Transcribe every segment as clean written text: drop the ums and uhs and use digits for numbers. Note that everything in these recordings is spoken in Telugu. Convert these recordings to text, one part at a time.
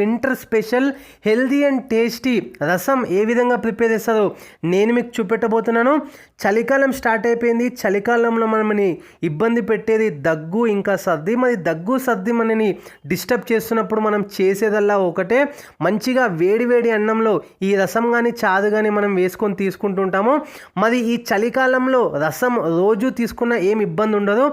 Winter special healthy and tasty రసం ఏ విధంగా ప్రిపేర్ చేస్తారో నేను మీకు చూపెట్టబోతున్నాను. చలికాలం స్టార్ట్ అయిపోయింది. చలికాలంలో మనని ఇబ్బంది పెట్టేది దగ్గు ఇంకా సర్ది. మరి దగ్గు సర్ది మనని డిస్టర్బ్ చేస్తున్నప్పుడు మనం చేసేదల్లా ఒకటే, మంచిగా వేడి వేడి అన్నంలో ఈ రసం కానీ చారు కానీ మనం వేసుకొని తీసుకుంటుంటాము. మరి ఈ చలికాలంలో రసం రోజు తీసుకున్న ఏం ఇబ్బంది ఉండదు.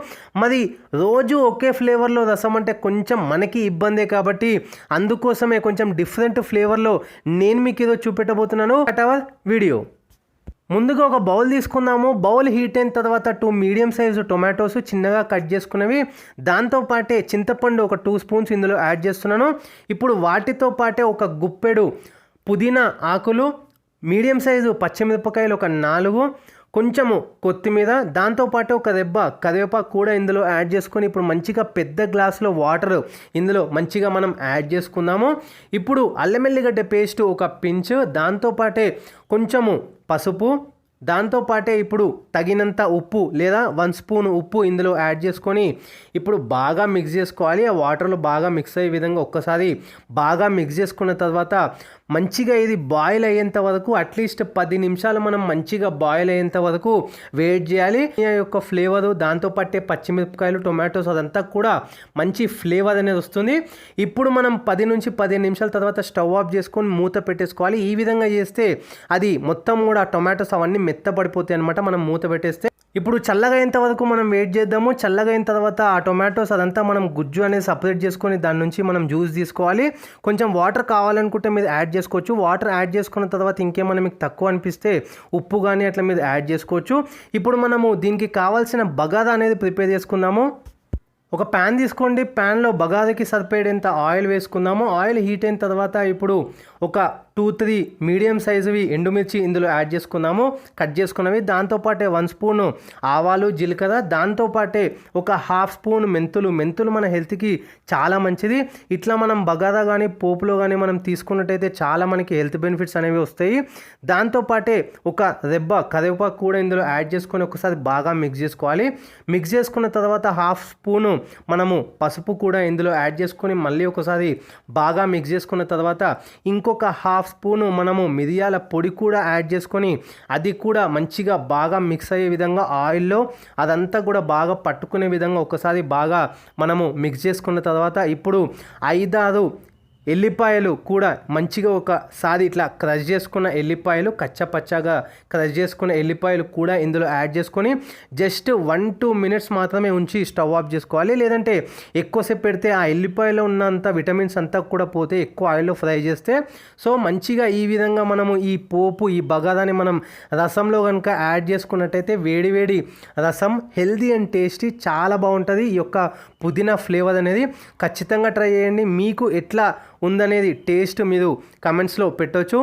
మరి రోజు ఒకే ఫ్లేవర్లో రసం అంటే కొంచెం మనకి ఇబ్బందే కాబట్టి అందుకోసమే కొంచెం డిఫరెంట్ ఫ్లేవర్లో నేను మీకు ఏదో చూపెట్టబోతున్నాను. అవర్ వీడియో ముందుగా ఒక బౌల్ తీసుకుందాము. బౌల్ హీట్ అయిన తర్వాత 2 మీడియం సైజు టొమాటోస్ చిన్నగా కట్ చేసుకున్నవి, దాంతోపాటే చింతపండు ఒక 2 స్పూన్స్ ఇందులో యాడ్ చేస్తున్నాను. ఇప్పుడు వాటితో పాటే ఒక గుప్పెడు పుదీనా ఆకులు, మీడియం సైజు పచ్చిమిరపకాయలు ఒక 4, కొంచెము కొత్తిమీర, దాంతోపాటు ఒక రెబ్బ కరివేపాకు కూడా ఇందులో యాడ్ చేసుకొని ఇప్పుడు మంచిగా పెద్ద గ్లాసులో వాటర్ ఇందులో మంచిగా మనం యాడ్ చేసుకుందాము. ఇప్పుడు అల్లం వెల్లిగడ్డ పేస్ట్ ఒక పించ్, దాంతోపాటే కొంచెము పసుపు, దాంతోపాటే ఇప్పుడు తగినంత ఉప్పు లేదా 1 స్పూన్ ఉప్పు ఇందులో యాడ్ చేసుకొని ఇప్పుడు బాగా మిక్స్ చేసుకోవాలి. ఆ వాటర్లో బాగా మిక్స్ అయ్యే విధంగా ఒక్కసారి బాగా మిక్స్ చేసుకున్న తర్వాత మంచిగా ఇది బాయిల్ అయ్యేంత వరకు అట్లీస్ట్ 10 నిమిషాలు మనం మంచిగా బాయిల్ అయ్యేంత వరకు వెయిట్ చేయాలి. ఈ యొక్క ఫ్లేవరు దాంతోపాటే పచ్చిమిరపకాయలు టొమాటోస్ అదంతా కూడా మంచి ఫ్లేవర్ అనేది వస్తుంది. ఇప్పుడు మనం 10 నుంచి 15 నిమిషాల తర్వాత స్టవ్ ఆఫ్ చేసుకొని మూత పెట్టేసుకోవాలి. ఈ విధంగా చేస్తే అది మొత్తం కూడా టొమాటోస్ అవన్నీ మెత్తపడిపోతాయి అనమాట మనం మూత పెట్టేస్తే. ఇప్పుడు చల్లగా అయ్యేంత వరకు మనం వెయిట్ చేద్దాము. చల్లగా అయిన తర్వాత ఆ టొమాటోస్ అదంతా మనం గుజ్జు అనేది సపరేట్ చేసుకొని దాని నుంచి మనం జ్యూస్ తీసుకోవాలి. కొంచెం వాటర్ కావాలనుకుంటే మీరు యాడ్ చేసుకోవచ్చు. వాటర్ యాడ్ చేసుకున్న తర్వాత ఇంకేమైనా మీకు తక్కువ అనిపిస్తే ఉప్పు కానీ అట్లా మీరు యాడ్ చేసుకోవచ్చు. ఇప్పుడు మనము దీనికి కావాల్సిన బగారా అనేది ప్రిపేర్ చేసుకుందాము. ఒక ప్యాన్ తీసుకోండి. ప్యాన్లో బగారాకి సరిపడేంత ఆయిల్ వేసుకుందాము. ఆయిల్ హీట్ అయిన తర్వాత ఇప్పుడు ఒక 2-3 మీడియం సైజువి ఎండుమిర్చి ఇందులో యాడ్ చేసుకుందాము, కట్ చేసుకున్నవి. దాంతోపాటే 1 స్పూను ఆవాలు జీలకర్ర, దాంతోపాటే ఒక 1/2 స్పూన్ మెంతులు మన హెల్త్కి చాలా మంచిది. ఇట్లా మనం బగారా కానీ పోపులో కానీ మనం తీసుకున్నట్టయితే చాలా మనకి హెల్త్ బెనిఫిట్స్ అనేవి వస్తాయి. దాంతోపాటే ఒక రెబ్బ కరివేపాకు కూడా ఇందులో యాడ్ చేసుకొని ఒకసారి బాగా మిక్స్ చేసుకోవాలి. మిక్స్ చేసుకున్న తర్వాత 1/2 స్పూను మనము పసుపు కూడా ఇందులో యాడ్ చేసుకొని మళ్ళీ ఒకసారి బాగా మిక్స్ చేసుకున్న తర్వాత ఇంకొక 1/2 స్పూను మనము మిరియాల పొడి కూడా యాడ్ చేసుకొని అది కూడా మంచిగా బాగా మిక్స్ అయ్యే విధంగా ఆయిల్లో అదంతా కూడా బాగా పట్టుకునే విధంగా ఒకసారి బాగా మనము మిక్స్ చేసుకున్న తర్వాత ఇప్పుడు 5-6 ఎల్లిపాయలు కూడా మంచిగా ఒకసారి ఇట్లా క్రష్ చేసుకున్న ఎల్లిపాయలు, కచ్చపచ్చగా క్రష్ చేసుకున్న ఎల్లిపాయలు కూడా ఇందులో యాడ్ చేసుకొని జస్ట్ 1-2 మినిట్స్ మాత్రమే ఉంచి స్టవ్ ఆఫ్ చేసుకోవాలి. లేదంటే ఎక్కువసేపు పెడితే ఆ ఎల్లిపాయలో ఉన్నంత విటమిన్స్ అంతా కూడా పోతే ఎక్కువ ఆయిల్లో ఫ్రై చేస్తే. సో మంచిగా ఈ విధంగా మనము ఈ పోపు ఈ బగారాని మనం రసంలో కనుక యాడ్ చేసుకున్నట్టయితే వేడి వేడి రసం హెల్దీ అండ్ టేస్టీ చాలా బాగుంటుంది. ఈ యొక్క పుదీనా ఫ్లేవర్ అనేది ఖచ్చితంగా ట్రై చేయండి. మీకు ఎట్లా ఉందనేది టేస్ట్ మీరు కమెంట్స్లో పెట్టవచ్చు.